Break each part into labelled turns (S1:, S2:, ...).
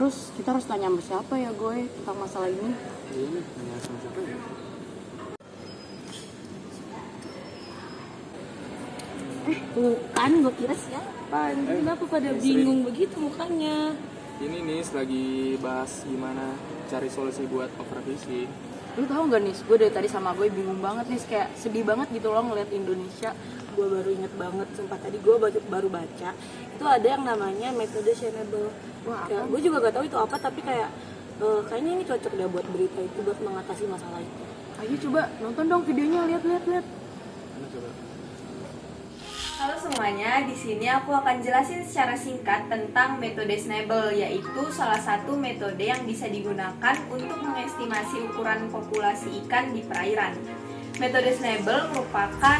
S1: Terus kita harus tanya sama siapa ya gue tentang masalah ini?
S2: Iya, tanya sama siapa ya?
S3: Tuh kan gue kira siapa. Kenapa pada bingung begitu mukanya?
S2: Ini nih lagi bahas gimana cari solusi buat overfishing.
S1: Lu tahu gak nih, gue dari tadi sama gue bingung banget nih, kayak sedih banget gitu loh ngeliat Indonesia.
S3: Gue baru inget banget, sempat tadi gue baru baca itu ada yang namanya metode Schnabel.
S1: Wah,
S3: Ya, gue juga gak tahu itu apa, tapi kayak kayaknya ini cocok deh buat berita itu, buat mengatasi masalah itu.
S1: Ayo coba nonton dong videonya, lihat.
S2: Mana coba?
S4: Halo semuanya, di sini aku akan jelasin secara singkat tentang metode Schnabel, yaitu salah satu metode yang bisa digunakan untuk mengestimasi ukuran populasi ikan di perairan. Metode Schnabel merupakan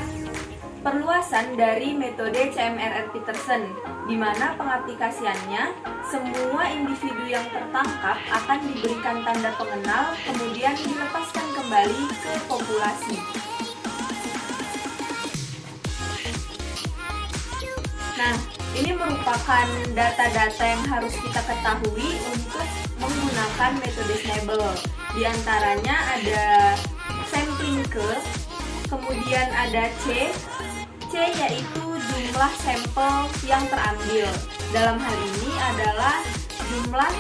S4: perluasan dari metode CMRR Peterson, di mana pengaplikasiannya semua individu yang tertangkap akan diberikan tanda pengenal, kemudian dilepaskan kembali ke populasi. Nah, ini merupakan data-data yang harus kita ketahui untuk menggunakan metode Schnabel. Di antaranya ada sampling curve, kemudian ada C yaitu jumlah sampel yang terambil. Dalam hal ini adalah jumlah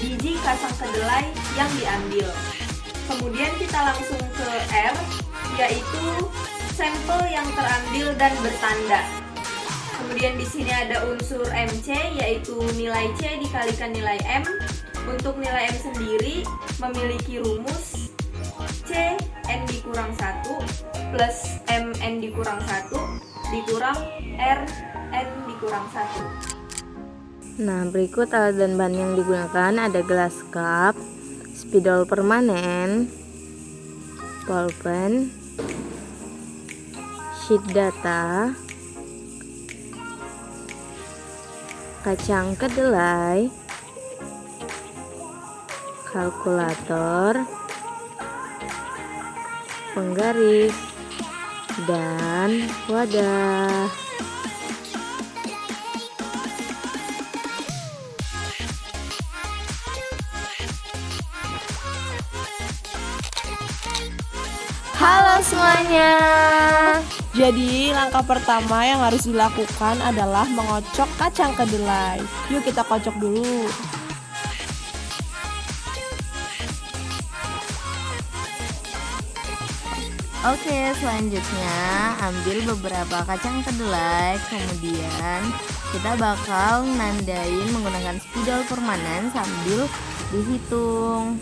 S4: biji kacang kedelai yang diambil. Kemudian kita langsung ke R, yaitu sampel yang terambil dan bertanda. Kemudian di sini ada unsur MC, yaitu nilai C dikalikan nilai M. Untuk nilai M sendiri memiliki rumus C N dikurang 1 plus M N dikurang 1 dikurang R N dikurang 1.
S5: Nah, berikut alat dan bahan yang digunakan ada gelas cup, spidol permanen, pulpen, sheet data, kacang kedelai, kalkulator, penggaris, dan wadah. Halo semuanya.
S6: Jadi langkah pertama yang harus dilakukan adalah mengocok kacang kedelai. Yuk kita kocok dulu.
S5: Oke, selanjutnya ambil beberapa kacang kedelai, kemudian kita bakal nandain menggunakan spidol permanen sambil dihitung.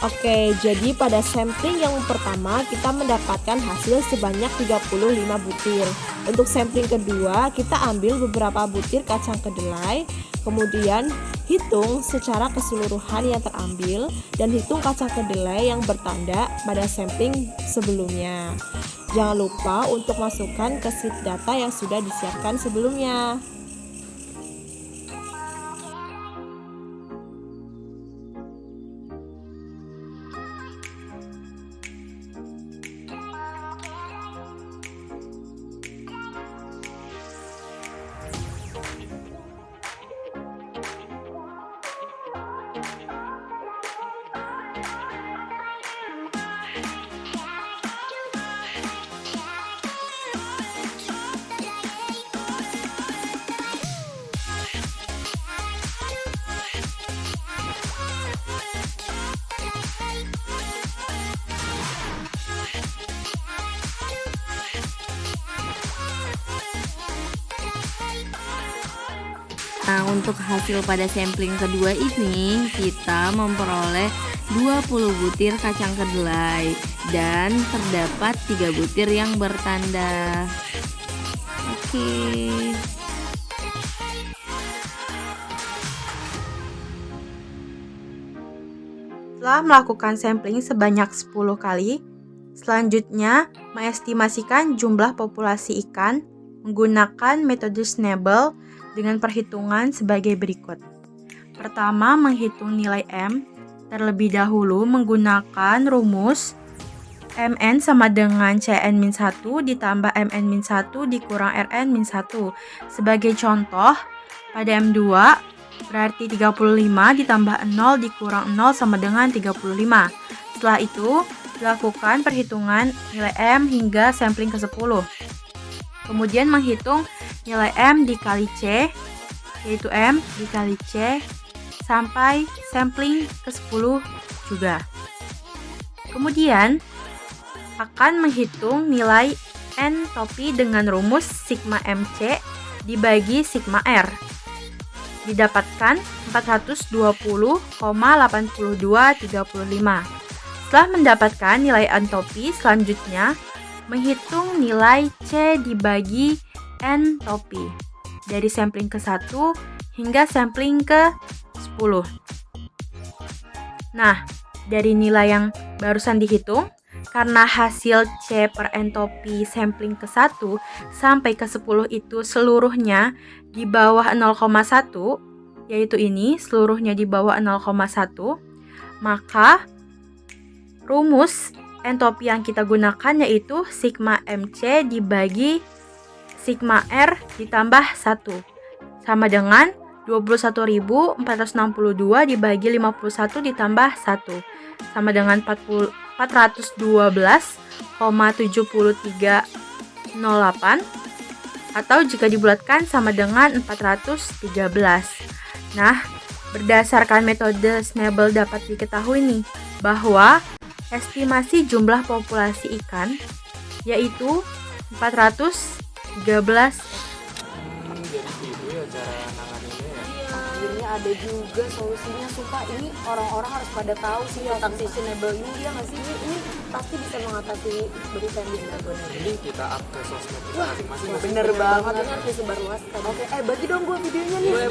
S6: Oke, jadi pada sampling yang pertama kita mendapatkan hasil sebanyak 35 butir. Untuk sampling kedua kita ambil beberapa butir kacang kedelai, kemudian hitung secara keseluruhan yang terambil dan hitung kacang kedelai yang bertanda pada sampling sebelumnya. Jangan lupa untuk masukkan ke sheet data yang sudah disiapkan sebelumnya.
S5: Nah, untuk hasil pada sampling kedua ini kita memperoleh 20 butir kacang kedelai dan terdapat 3 butir yang bertanda. Oke.
S6: Setelah melakukan sampling sebanyak 10 kali, selanjutnya mengestimasikan jumlah populasi ikan menggunakan metode Snable dengan perhitungan sebagai berikut. Pertama, menghitung nilai M terlebih dahulu menggunakan rumus MN sama dengan CN-1 ditambah MN-1 dikurang RN-1. Sebagai contoh, pada M2 berarti 35 ditambah 0 dikurang 0 sama dengan 35. Setelah itu, dilakukan perhitungan nilai M hingga sampling ke-10. Kemudian menghitung nilai M dikali C, yaitu M dikali C, sampai sampling ke-10 juga. Kemudian, akan menghitung nilai entropi dengan rumus sigma MC dibagi sigma R. Didapatkan 420,8235. Setelah mendapatkan nilai entropi, selanjutnya menghitung nilai C dibagi entropi dari sampling ke-1 hingga sampling ke-10. Nah, dari nilai yang barusan dihitung, karena hasil C per entropi sampling ke-1 sampai ke-10 itu seluruhnya di bawah 0,1, yaitu ini seluruhnya di bawah 0,1, maka rumus entropi yang kita gunakan yaitu sigma MC dibagi sigma R ditambah 1 sama dengan 21.462 dibagi 51 ditambah 1 sama dengan 412,7308 atau jika dibulatkan sama dengan 413. Nah, berdasarkan metode Snable dapat diketahui nih bahwa estimasi jumlah populasi ikan yaitu 413.
S2: Jadi gitu ya cara nanganinnya ya.
S1: Akhirnya ada juga solusinya. Sumpah ini orang-orang harus pada tahu sih tentang sustainable ini, dia nggak sih? Ini pasti bisa mengatasi berita yang benar-benar.
S2: Jadi kita up ke sosmed kita masing-masing.
S1: Bener banget, ini harus disebarluaskan. Oke, bagi dong gue videonya nih.
S2: Boleh.